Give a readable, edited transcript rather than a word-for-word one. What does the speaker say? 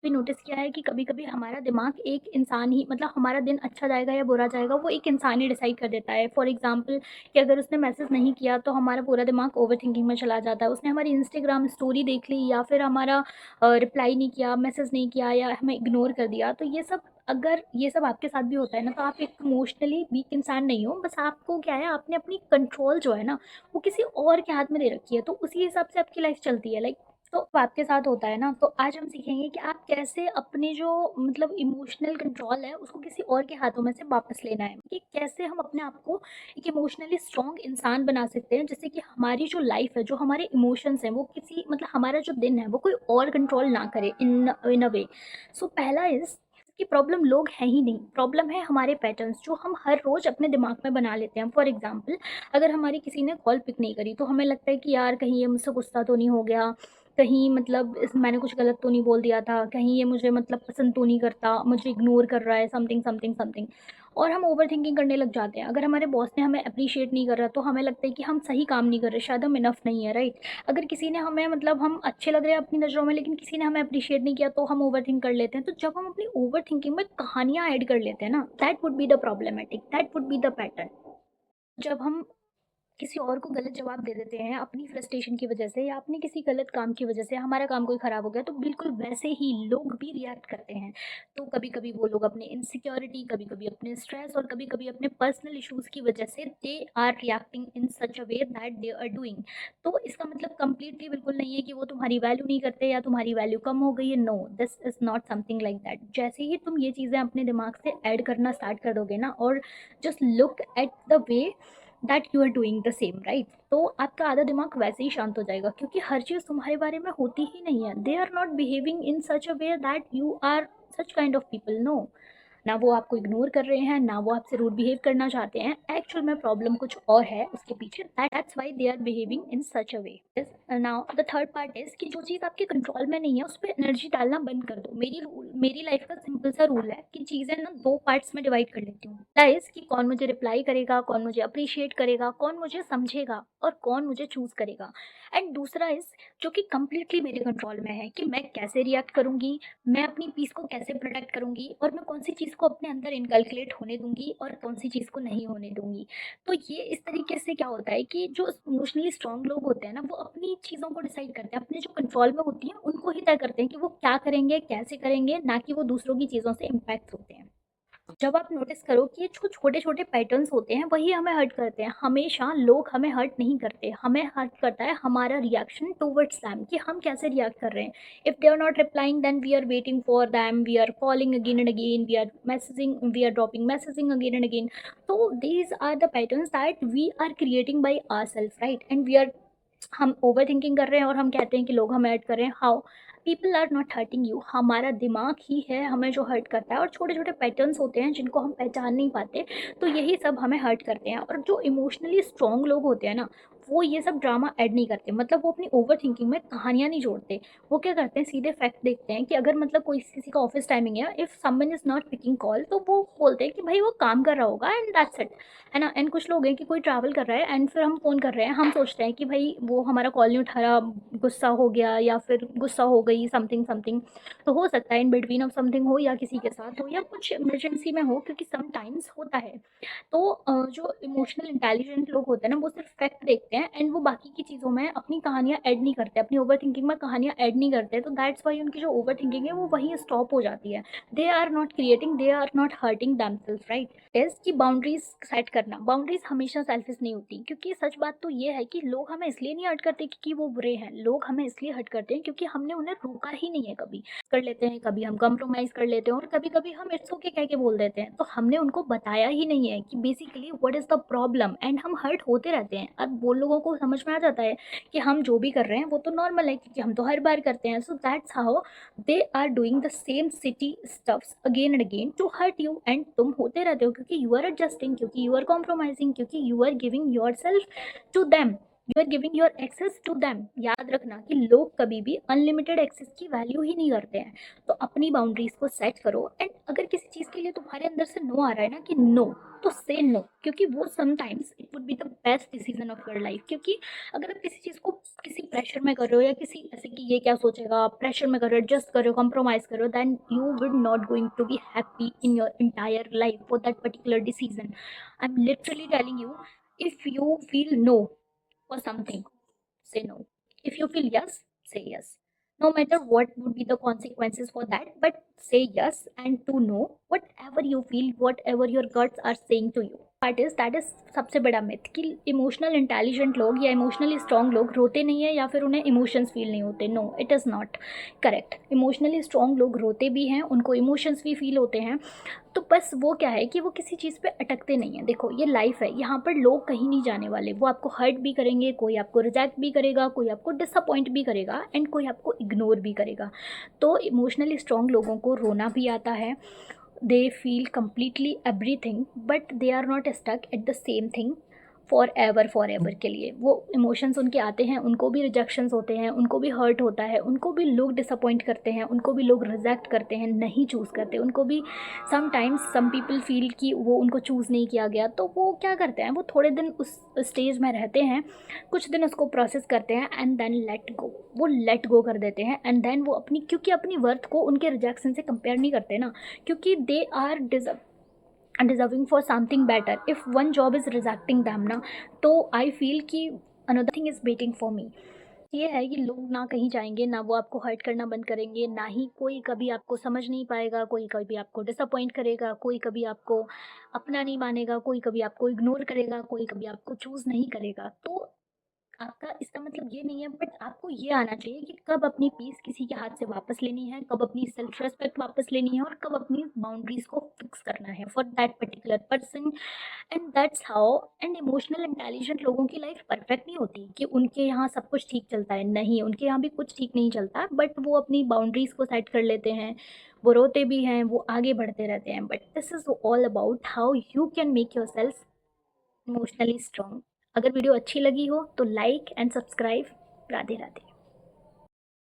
भी नोटिस किया है कि कभी-कभी हमारा दिमाग एक इंसान ही मतलब हमारा दिन अच्छा जाएगा या बुरा जाएगा वो एक इंसान ही डिसाइड कर देता है। फॉर एग्ज़ाम्पल कि अगर उसने मैसेज नहीं किया तो हमारा पूरा दिमाग ओवरथिंकिंग में चला जाता है। उसने हमारी इंस्टाग्राम स्टोरी देख ली या फिर हमारा रिप्लाई नहीं किया, मैसेज नहीं किया या हमें इग्नोर कर दिया। तो ये सब अगर ये सब आपके साथ भी होता है ना, तो आप एक इमोशनली वीक इंसान नहीं हो। बस आपको क्या है, आपने अपनी कंट्रोल जो है ना, वो किसी और के हाथ में दे रखी है। तो उसी हिसाब से आपकी लाइफ़ चलती है। लाइक तो अब आपके साथ होता है ना, तो आज हम सीखेंगे कि आप कैसे अपने जो मतलब इमोशनल कंट्रोल है उसको किसी और के हाथों में से वापस लेना है, कि कैसे हम अपने आप को एक इमोशनली स्ट्रॉन्ग इंसान बना सकते हैं, जिससे कि हमारी जो लाइफ है, जो हमारे इमोशंस हैं, वो किसी मतलब हमारा जो दिन है वो कोई और कंट्रोल ना करे इन इन अ वे। सो पहला इज कि प्रॉब्लम लोग हैं ही नहीं, प्रॉब्लम है हमारे पैटर्न्स जो हम हर रोज अपने दिमाग में बना लेते हैं। फॉर एग्जाम्पल, अगर हमारी किसी ने कॉल पिक नहीं करी तो हमें लगता है कि यार कहीं ये मुझसे गुस्सा तो नहीं हो गया, कहीं मतलब इस मैंने कुछ गलत तो नहीं बोल दिया था, कहीं ये मुझे मतलब पसंद तो नहीं करता, मुझे इग्नोर कर रहा है, समथिंग समथिंग समथिंग। और हम ओवरथिंकिंग करने लग जाते हैं। अगर हमारे बॉस ने हमें एप्रिशिएट नहीं कर रहा तो हमें लगता है कि हम सही काम नहीं कर रहे, शायद हम इनफ नहीं है, राइट? अगर किसी ने हमें मतलब हम अच्छे लग रहे हैं अपनी नज़रों में लेकिन किसी ने हमें एप्रिशिएट नहीं किया तो हम ओवरथिंक कर लेते हैं। तो जब हम अपनी ओवरथिंकिंग में कहानियाँ ऐड कर लेते हैं ना, that would be the problematic, that would be the pattern. जब हम किसी और को गलत जवाब दे देते हैं अपनी फ्रस्ट्रेशन की वजह से या अपने किसी गलत काम की वजह से, हमारा काम कोई ख़राब हो गया, तो बिल्कुल वैसे ही लोग भी रिएक्ट करते हैं। तो कभी-कभी वो लोग अपने इनसिक्योरिटी, कभी-कभी अपने स्ट्रेस और कभी-कभी अपने पर्सनल इश्यूज़ की वजह से they are reacting in such a way that they are doing. तो इसका मतलब कंप्लीटली बिल्कुल नहीं है कि वो तुम्हारी वैल्यू नहीं करते या तुम्हारी वैल्यू कम हो गई है। No, this is not something like that. जैसे ही तुम ये चीज़ें अपने दिमाग से ऐड करना स्टार्ट कर दोगे ना, और just look at the way that you are doing the same, right? तो आपका आधा दिमाग वैसे ही शांत हो जाएगा, क्योंकि हर चीज़ तुम्हारे बारे में होती ही नहीं है। They are not behaving in such a way that you are such kind of people. No, ना वो आपको इग्नोर कर रहे हैं, ना वो आपसे रूड बिहेव करना चाहते हैं। एक्चुअल में प्रॉब्लम कुछ और है उसके पीछे, that's why they are behaving in such a way. Now the third part is कि जो चीज़ आपके कंट्रोल में नहीं है उस पर एनर्जी डालना बंद कर दो। मेरी लाइफ का सिंपल सा रूल है कि चीज़ें ना दो पार्ट्स में डिवाइड कर लेती हूँ। इज कि कौन मुझे रिप्लाई करेगा, कौन मुझे अप्रिशिएट करेगा, कौन मुझे समझेगा और कौन मुझे चूज करेगा। एंड दूसरा इज जो कि कंप्लीटली मेरे कंट्रोल में है, कि मैं कैसे रिएक्ट करूंगी, मैं अपनी पीस को कैसे प्रोटेक्ट करूंगी और मैं कौन सी चीज़ को अपने अंदर इनकलकुलेट होने दूंगी और कौन सी चीज़ को नहीं होने दूंगी। तो ये इस तरीके से क्या होता है कि जो इमोशनली स्ट्रांग लोग होते हैं ना, वो अपनी चीज़ों को डिसाइड करते हैं, अपने जो कंट्रोल में होती हैं उनको ही तय करते हैं कि वो क्या करेंगे, कैसे करेंगे, ना कि वो दूसरों की चीज़ों से इम्पैक्ट होते हैं। जब आप नोटिस करो कि ये जो छोटे-छोटे पैटर्न्स होते हैं वही हमें हर्ट करते हैं। हमेशा लोग हमें हर्ट नहीं करते, हमें हर्ट करता है हमारा रिएक्शन टुवर्ड्स देम, कि हम कैसे रिएक्ट कर रहे हैं। If they are not replying then we are waiting for them, we are calling again and again, we are messaging, we are dropping messaging again and again. तो these are the patterns that we are creating by ourself, right? And we are हम overthinking कर रहे हैं और हम कहते हैं कि लोग हमें हर्ट कर रहे हैं। How? People are not hurting you, हमारा दिमाग ही है हमें जो हर्ट करता है, और छोटे छोटे पैटर्न्स होते हैं जिनको हम पहचान नहीं पाते। तो यही सब हमें हर्ट करते हैं। और जो इमोशनली स्ट्रॉन्ग लोग होते हैं ना, वो ये सब ड्रामा ऐड नहीं करते, मतलब वो अपनी ओवर थिंकिंग में कहानियां नहीं जोड़ते। वो क्या करते हैं, सीधे फैक्ट देखते हैं कि अगर मतलब कोई किसी का ऑफिस टाइमिंग है, if someone is not picking call, तो वो बोलते हैं कि भाई वो काम कर रहा होगा एंड दैट्स इट, है ना? एंड कुछ लोग हैं कि कोई ट्रैवल कर रहा है एंड फिर हम फ़ोन कर रहे हैं, हम सोचते हैं कि भाई वो हमारा कॉल नहीं उठा रहा, गुस्सा हो गया या फिर गुस्सा हो गई, समथिंग समथिंग। तो हो सकता है इन बिटवीन ऑफ समथिंग हो, या किसी के साथ हो, या कुछ इमरजेंसी में हो, क्योंकि समटाइम्स होता है। तो जो इमोशनल इंटेलिजेंट लोग होते हैं ना, वो सिर्फ फैक्ट देखते हैं एंड वो बाकी की चीज़ों में अपनी कहानियाँ ऐड नहीं करते, अपनी ओवर थिंकिंग में कहानियाँ ऐड नहीं करते। तो दैट्स वाई उनकी जो ओवर थिंकिंग है वो वहीं स्टॉप हो जाती है। They are not creating, they are not hurting themself, right? Is कि बाउंड्रीज सेट करना। बाउंड्रीज हमेशा सेल्फिश नहीं होती, क्योंकि सच बात तो ये है कि लोग हमें इसलिए नहीं हर्ट करते क्योंकि वो बुरे हैं, लोग हमें इसलिए हर्ट करते हैं क्योंकि हमने उन्हें रोका ही नहीं है। कभी कर लेते हैं, कभी हम कॉम्प्रोमाइज कर लेते हैं और कभी कभी हम इट्स ओके कह के बोल देते हैं। तो हमने उनको बताया ही नहीं है कि basically what is the problem, and हम हर्ट होते रहते हैं। अब वो लोगों को समझ में आ जाता है कि हम जो भी कर रहे हैं वो तो नॉर्मल है, क्योंकि हम तो हर बार करते हैं। So that's how they are doing the same shitty stuffs again and again to hurt you, and तुम होते रहते हो क्योंकि यू आर एडजस्टिंग, क्योंकि यू आर कॉम्प्रोमाइजिंग, क्योंकि you are giving yourself to them. You are giving your access to them. याद रखना कि लोग कभी भी अनलिमिटेड एक्सेस की वैल्यू ही नहीं करते हैं। तो अपनी बाउंड्रीज को सेट करो, एंड अगर किसी चीज़ के लिए तुम्हारे अंदर से नो आ रहा है ना कि नो, तो से नो, क्योंकि वो sometimes it would be the best decision of your life. क्योंकि अगर आप किसी चीज़ को किसी प्रेशर में कर रहे हो, या किसी ऐसे कि ये क्या सोचेगा, प्रेशर में कर रहे हो, एडजस्ट कर रहे हो, कॉम्प्रोमाइज कर रहे हो, then you will not going to be happy in your entire life for that particular decision. I am literally telling you, if you feel no for something, say no. If you feel yes, say yes. No matter what would be the consequences for that, but say yes and to no whatever you feel, whatever your guts are saying to you. Part is that is सबसे बड़ा myth कि emotional intelligent लोग या emotionally strong लोग रोते नहीं है या फिर उन्हें इमोशंस फील नहीं होते। No, it is not correct. Emotionally strong लोग रोते भी हैं, उनको इमोशंस भी फील होते हैं। तो बस वो क्या है कि वो किसी चीज़ पे अटकते नहीं हैं। देखो ये लाइफ है, यहाँ पर लोग कहीं नहीं जाने वाले। वो आपको हर्ट भी करेंगे, कोई आपको रिजेक्ट भी करेगा, कोई आपको डिसअपॉइंट भी करेगा, एंड कोई आपको इग्नोर भी करेगा। तो इमोशनली स्ट्रॉन्ग लोगों को रोना भी आता है। They feel completely everything, but they are not stuck at the same thing for ever के लिए। वो इमोशंस उनके आते हैं, उनको भी रिजेक्शंस होते हैं, उनको भी हर्ट होता है, उनको भी लोग डिसअपॉइंट करते हैं, उनको भी लोग रिजेक्ट करते हैं, नहीं चूज़ करते, उनको भी समटाइम्स सम पीपल फील कि वो उनको चूज़ नहीं किया गया। तो वो क्या करते हैं, वो थोड़े दिन उस स्टेज में रहते हैं, कुछ दिन उसको प्रोसेस करते हैं, एंड देन लेट गो। वो लेट गो कर देते हैं, एंड देन वो अपनी, क्योंकि अपनी वर्थ को उनके रिजेक्शन से कंपेयर नहीं करते ना, क्योंकि they are deserving for something better. If one job is rejecting them ना, तो आई फील कि another thing is waiting for me. ये है कि लोग ना कहीं जाएंगे, ना वो आपको हर्ट करना बंद करेंगे, ना ही कोई कभी आपको समझ नहीं पाएगा, कोई कभी आपको डिसअपॉइंट करेगा, कोई कभी आपको अपना नहीं मानेगा, कोई कभी आपको इग्नोर करेगा, कोई कभी आपको चूज़ नहीं करेगा। तो आपका इसका मतलब ये नहीं है, बट आपको ये आना चाहिए कि कब अपनी पीस किसी के हाथ से वापस लेनी है, कब अपनी सेल्फ रिस्पेक्ट वापस लेनी है, और कब अपनी बाउंड्रीज को फिक्स करना है for that particular person. And that's how. And emotional intelligent लोगों की लाइफ परफेक्ट नहीं होती कि उनके यहाँ सब कुछ ठीक चलता है, नहीं, उनके यहाँ भी कुछ ठीक नहीं चलता, बट वो अपनी बाउंड्रीज को सेट कर लेते हैं। वो रोते भी हैं, वो आगे बढ़ते रहते हैं, but this is all about how you can make your self emotionally strong. अगर वीडियो अच्छी लगी हो तो like and subscribe. Radhe Radhe.